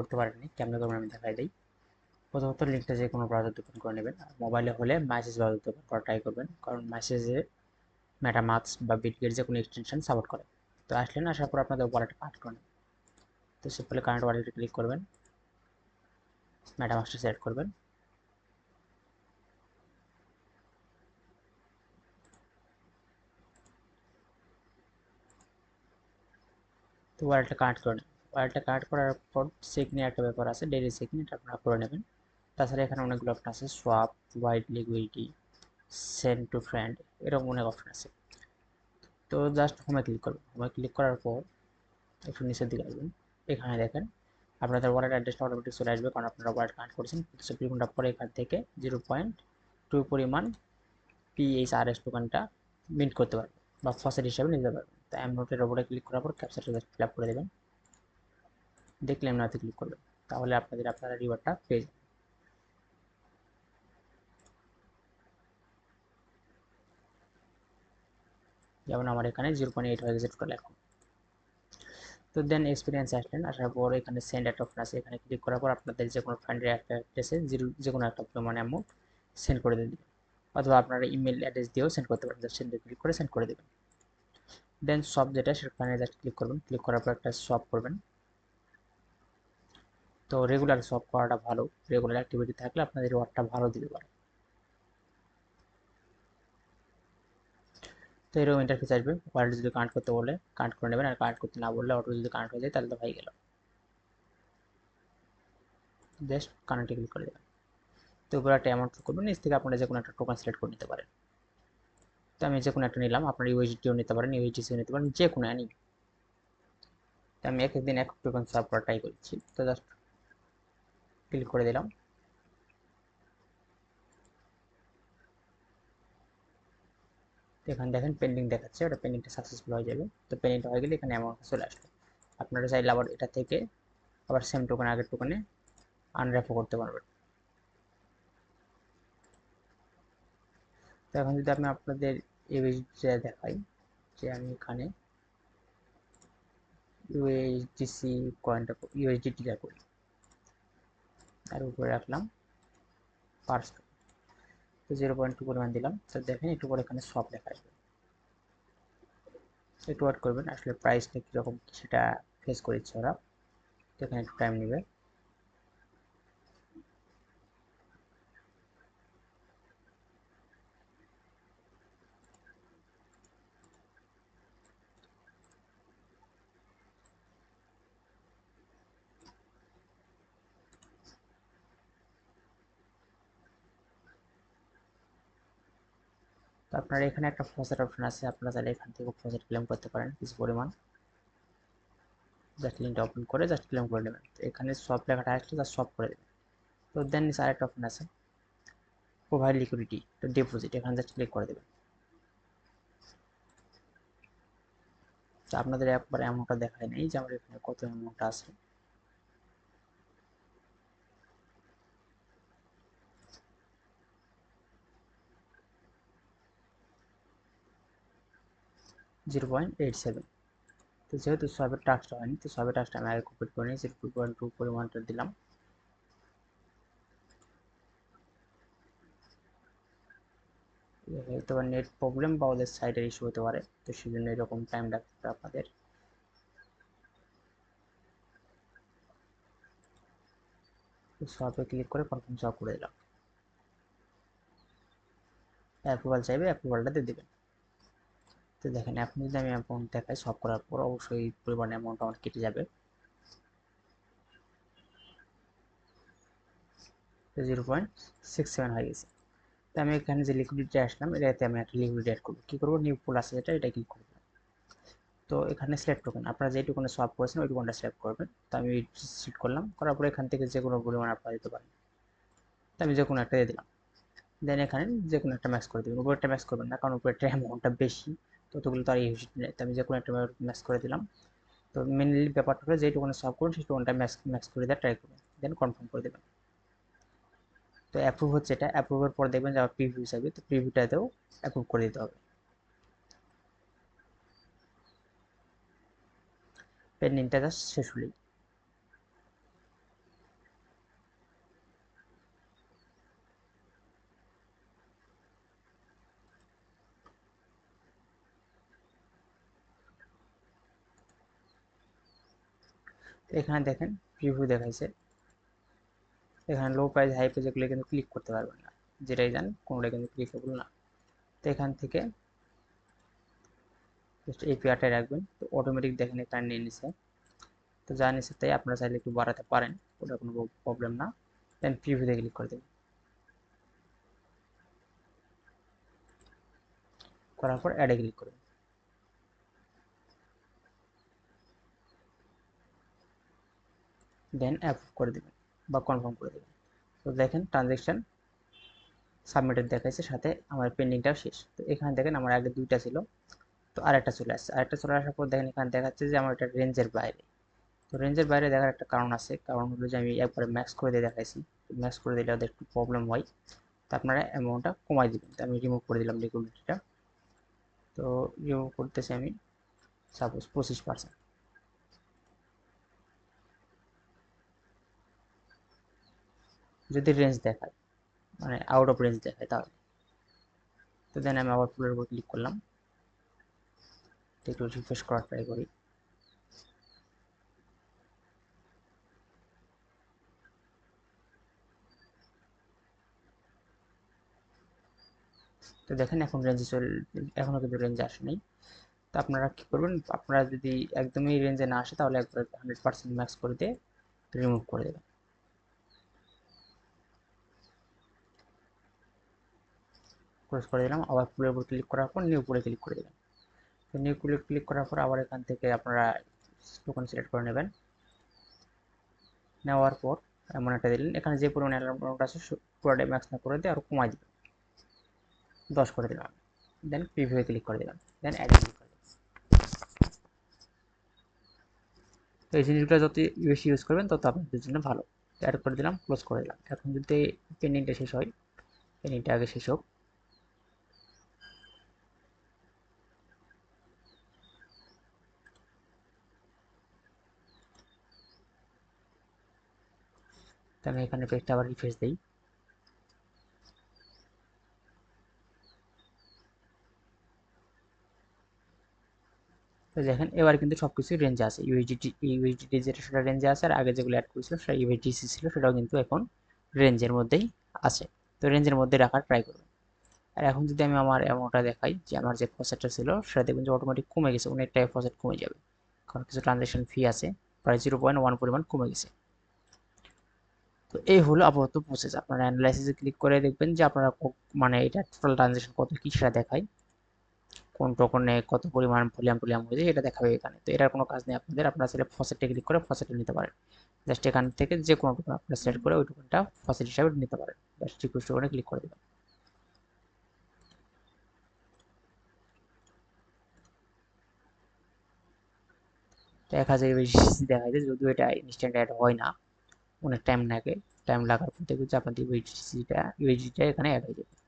করতে পারেননি, কেমনে করবেন আমি দেখাই দিই। প্রথমত লিঙ্কটা যে কোনো ব্রাউজার ওপেন করে নেবেন। আর মোবাইলে হলে মেসেজ ব্রাউজার ওপেন করা ট্রাই করবেন, কারণ মেসেজে মেটামাস্ক বা বিটগেট যে কোনো এক্সটেনশন সাপোর্ট করে। তো আসলেন, আসার পর আপনাদের ওয়ালেটে কানেক্ট করে নেবেন। তো সিম্পলি কানেক্ট ওয়ালেটে ক্লিক করবেন, মেটামাস্কটা সিলেক্ট করবেন। তো ওয়ালেটটা কানেক্ট করে নেবেন। ওয়ালেটটা কানেক্ট করার পর চেকইনের একটা ব্যাপার আছে, ডেইলি চেকইন, এটা আপনারা করে নেবেন। তাছাড়া এখানে অনেকগুলো অপশন আছে, swap, wide liquidity, send to friend, এরকম অনেক অপশন আছে। তো জাস্ট হোমে ক্লিক করবেন। হোমে ক্লিক করার পর একটু নিচের দিকে আসবেন। এখানে দেখেন আপনাদের ওয়ালেট অ্যাড্রেসটা অটোমেটিক চলে আসবে, কারণ আপনারা ওয়ালেট কানেক্ট করেছেন। ২৫ ঘন্টা পরে এখান থেকে 0.2 পরিমাণ PHRS টোকেনটা মিন্ট করতে পারবেন বা ফসেট হিসাবে নিতে পারবেন। তো নোটের ওপরে ক্লিক করার পর ক্যাপচারটা জাস্ট ফিল আপ করে দেবেন। দেখলেন নাতে ক্লিক করবেন, তাহলে আপনারা রিওয়ার্ডটা পেয়ে যাবেন। যেমন আমার এখানে 0.8 হয়ে গেছে টোটাল এখন। তো দেন এক্সপিরিয়েন্স আসলেন, আসার পর এখানে সেন্ড একটা অপশন আছে, এখানে ক্লিক করার পর আপনাদের যে কোনো ফ্রেন্ডের একটা অ্যাড্রেসে যে কোনো একটা পরিমাণ অ্যামাউন্ট সেন্ড করে দিন, অথবা আপনারা ইমেল অ্যাড্রেস দিয়েও সেন্ড করতে পারেন। জাস্ট সেন্ডে ক্লিক করে সেন্ড করে দেবেন। দেন শপ যেটা, সেখানে জাস্ট ক্লিক করবেন। ক্লিক করার পর একটা শপ করবেন। তো রেগুলার শপ করাটা ভালো, রেগুলার অ্যাক্টিভিটি থাকলে আপনাদের রিওয়ার্ডটা ভালো দিতে পারে। তো এরকম ইন্টারফেস আসবে। ওয়ালেট যদি কানেক্ট করতে বলে কানেক্ট করে নেবেন, আর কানেক্ট করতে না বললে অটো যদি কানেক্ট হয়ে যায় তাহলে তো হয়ে গেল। জাস্ট কানেক্টে ক্লিক করে দেবেন। তো উপরে একটা অ্যামাউন্ট করবেন, নিচ থেকে আপনারা যে কোনো একটা টোকেন সিলেক্ট করে নিতে পারেন। তো আমি যে কোনো একটা নিলাম, আপনারা ইউএসডিটিও নিতে পারেন, ইউএসডিসিও নিতে পারেন, যে কোনো অ্যানি। তো আমি এক একদিন এক টোকেন সার্ভ করা ট্রাই করছি। তো জাস্ট ক্লিক করে দিলাম। এখানে দেখেন পেন্ডিং দেখাচ্ছে, ওটা পেন্ডিংটা সাকসেসফুল হয়ে যাবে। তো পেন্ডিংটা হয়ে গেলে এখানে অ্যামাউন্ট চলে আসবে। আপনারা চাইলে আবার এটা থেকে আবার সেম টোকেন আগের টোকেনে আনর্যাপও করতে পারবেন। তো এখন যদি আমি আপনাদের ইউএসডিটা দেখাই, যে আমি এখানে ইউএসডিসি কয়েনটা ইউএসডিটিটা করি, আর উপরে রাখলাম পার্স। তো 0.2 পরিমাণ দিলাম। তো দেখেন একটু পরে এখানে সব লেখা আসবে। একটু ওয়েট করবেন, আসলে প্রাইসটা কীরকম সেটা ফেস করেছে ওরা। তো এখানে একটু টাইম নেবে। তো আপনার এখানে একটা ফসেট অপশন আছে, আপনারা তাহলে এখান থেকে ফসেট ক্লেম করতে পারেন কিছু পরিমাণ। জাস্ট লিঙ্কটা ওপেন করে জাস্ট ক্লেম করে নেবেন। তো এখানে সব লেখাটা আসলে জাস্ট সব করে দেবেন। তো দেন নিচে আরেকটা অপশন আছে, প্রোভাইড লিকুইডিটি, তো ডিপোজিট, এখানে জাস্ট ক্লিক করে দেবেন। তো আপনাদের একবার অ্যামাউন্টটা দেখায় নেই যে আমার এখানে কত অ্যামাউন্ট আছে। Zero point eight seven. তো যেহেতু সবের টাস্কটা হয়নি, তো সবের টাস্কটা আমি আগে কমপ্লিট করে নিয়েছি। 2.2 পরিমাণটা দিলাম। হয়তো বা নেট প্রবলেম বা ওদের সাইডের ইস্যু হতে পারে, তো সেই জন্য এরকম টাইম লাগবে আপনাদের। তো সবে ক্লিক করে কনফার্ম সব করে দিলাম। অ্যাপ্রুভাল চাইবে, অ্যাপ্রুভালটা দিয়ে দেবেন। তো দেখেন এখন যদি আমি অ্যামাউন্ট দেখাই সব করার পর, অবশ্যই পরিমাণ অ্যামাউন্ট আমার কেটে যাবে। তো 0.67 হয়ে গেছে। তো আমি এখানে যে লিকুইডিটি আসলাম, এটাতে আমি একটা লিকুইডিটি অ্যাড করবো। কী করবো, নিউ পুল আছে যেটা, এটা ক্লিক করবো। তো এখানে সিলেক্ট টোকেন, আপনারা যে টোকেনে সোয়াপ করেছেন ওই টোকেনটা সিলেক্ট করবেন। তো আমি সিলেক্ট করলাম, করার পরে এখান থেকে যে কোনো পরিমাণ আপনারা দিতে পারেন। তো আমি যে কোনো একটা দিয়ে দিলাম। দেন এখানে যে কোনো একটা ম্যাচ করে দেবেন। উপরেরটা ম্যাচ করবেন না, কারণ উপরেরটা অ্যামাউন্টটা বেশি, ততগুলো তো আর ইউজ নেই। তো আমি যে কোনো একটা ম্যাচ করে দিলাম। তো মেনলি ব্যাপারটা হলো যে টোকেনে সোয়াপ করুন সেই টোকেনটা ম্যাচ করে দেওয়ার ট্রাই করবেন, দেন কনফার্ম করে দেবেন। তো অ্যাপ্রুভ হচ্ছে, এটা অ্যাপ্রুভের পর দেখবেন যে আবার প্রিভিউ হিসাবে, তো প্রিভিউটাতেও অ্যাপ্রুভ করে দিতে হবে। পেন্ডিংটা জাস্ট শেষ হলেই এখানে দেখেন প্রিভিউ দেখাইছে, এখানে লো প্রাইস হাই প্রাইস এগুলো কিন্তু ক্লিক করতে পারবেন না, যেটাই যান কোনোটাই কিন্তু ক্লিকেবল না। তো এখান থেকে জাস্ট এই পেয়ারটাই রাখবেন, তো অটোমেটিক দেখেন এখানে নিয়ে নিছে। তো যা নিচ্ছে তাই আপনারা চাইলে একটু বাড়াতে পারেন, ওটা কোনো প্রবলেম না। দেন প্রিভিউতে ক্লিক করে দেবেন, করার পর অ্যাডে ক্লিক করবেন, দেন অ্যাপ্রুভ করে দেবেন বা কনফার্ম করে দেবেন। তো দেখেন ট্রানজ্যাকশন সাবমিটেড দেখাইছে, সাথে আমার পেন্ডিংটাও শেষ। তো এখানে দেখেন আমার আগে দুইটা ছিল, তো আরেকটা চলে আসছে। আরেকটা চলে আসার পর দেখেন এখানে দেখাচ্ছে যে আমার এটা রেঞ্জের বাইরে। তো রেঞ্জের বাইরে দেখার একটা কারণ আছে, কারণ হলো যে আমি একবারে ম্যাক্স করে দিয়ে দেখাইছি, ম্যাক্স করে দিলে ওদের একটু প্রবলেম হয়। তো আপনারা অ্যামাউন্টটা কমাই দিবেন। তো আমি রিমুভ করে দিলাম লিকুইডিটিটা। তো রিমুভ করতেছি আমি সাপোজ 25%। যদি রেঞ্জ দেখায়, মানে আউট অফ রেঞ্জ দেখায় তাহলে। তো দেন আমি আবার ফুলের উপর ক্লিক করলাম, একটু রিফ্রেশ করার ট্রাই করি। তো দেখেন এখন রেঞ্জে এখনও কিন্তু রেঞ্জে আসে নাই। তো আপনারা কী করবেন, আপনারা যদি একদমই রেঞ্জে না আসে তাহলে একবার 100% ম্যাক্স করে দিয়ে রিমুভ করে দেবেন। ক্লোজ করে দিলাম, আবার ফুলের উপর ক্লিক করার পর নিউ পুলে ক্লিক করে দেবেন। তো নিউ পুলে ক্লিক করার পর আবার এখান থেকে আপনারা টোকেন সিলেক্ট করে নেবেন। নেওয়ার পর এমন একটা দিলেন, এখানে যে পরিমাণ অ্যামাউন্ট আছে পুরোটাই ম্যাক্স না করে দিয়ে আরও কমাই দেবেন, 10 করে দিলাম। দেন প্রিভিউ ক্লিক করে দিলাম, দেন অ্যাড ক্লিক করে দিলাম। তো এই জিনিসগুলো যত বেশি ইউজ করবেন তত আপনাদের জন্য ভালো। অ্যাড করে দিলাম, ক্লোজ করে দিলাম। এখন যদি পেন্ডিংটা শেষ হয়, পেন্ডিংটা আগে শেষ হোক। তো আমি এখানে পেজটা আবার রিফ্রেশ দিই। তো দেখেন এবার কিন্তু সবকিছু রেঞ্জে আছে, ইউএসডিটি যেটা সেটা রেঞ্জে আছে, আর আগে যেগুলো অ্যাড করেছিল সেটা ইউএসডিসি ছিল, সেটাও কিন্তু এখন রেঞ্জের মধ্যেই আছে। তো রেঞ্জের মধ্যে রাখার ট্রাই করবেন। আর এখন যদি আমি আমার অ্যামাউন্টটা দেখাই, যে আমার যে ফসেটটা ছিল সেটা দেখবেন যে অটোমেটিক কমে গেছে, অনেকটাই ফসেট কমে যাবে, কারণ কিছু ট্রানজ্যাকশন ফি আছে, প্রায় 0.1 পরিমাণ কমে গেছে। তো এই হলো আপাতত প্রসেস। আপনারা অ্যানালাইসিসে ক্লিক করে দেখবেন যে আপনারা মানে এটা টোটাল ট্রানজ্যাকশন কত কি সেটা দেখায়, কোন টোকনে কত পরিমাণ ভলিউম টলিউম হয়েছে এটা দেখাবে এখানে। তো এটার কোনো কাজ নেই আপনাদের, আপনারা সেটা ফসেটে ক্লিক করে ফসেটে নিতে পারেন। জাস্ট এখান থেকে যে কোনো টোকন আপনারা সিলেক্ট করে ওই টোকনটা ফসেট হিসাবে নিতে পারেন, জাস্ট রিকোয়েস্ট টোকনে ক্লিক করে দেবেন। তো 1000 বেশি দেখা যায়, যদিও এটা ইনস্ট্যান্ট অ্যাড হয় না, অনেক টাইম লাগে। টাইম লাগার পর দেখবেন যে আপনাদের ইউএসডিটা এখানে অ্যাড হয়ে যাবে।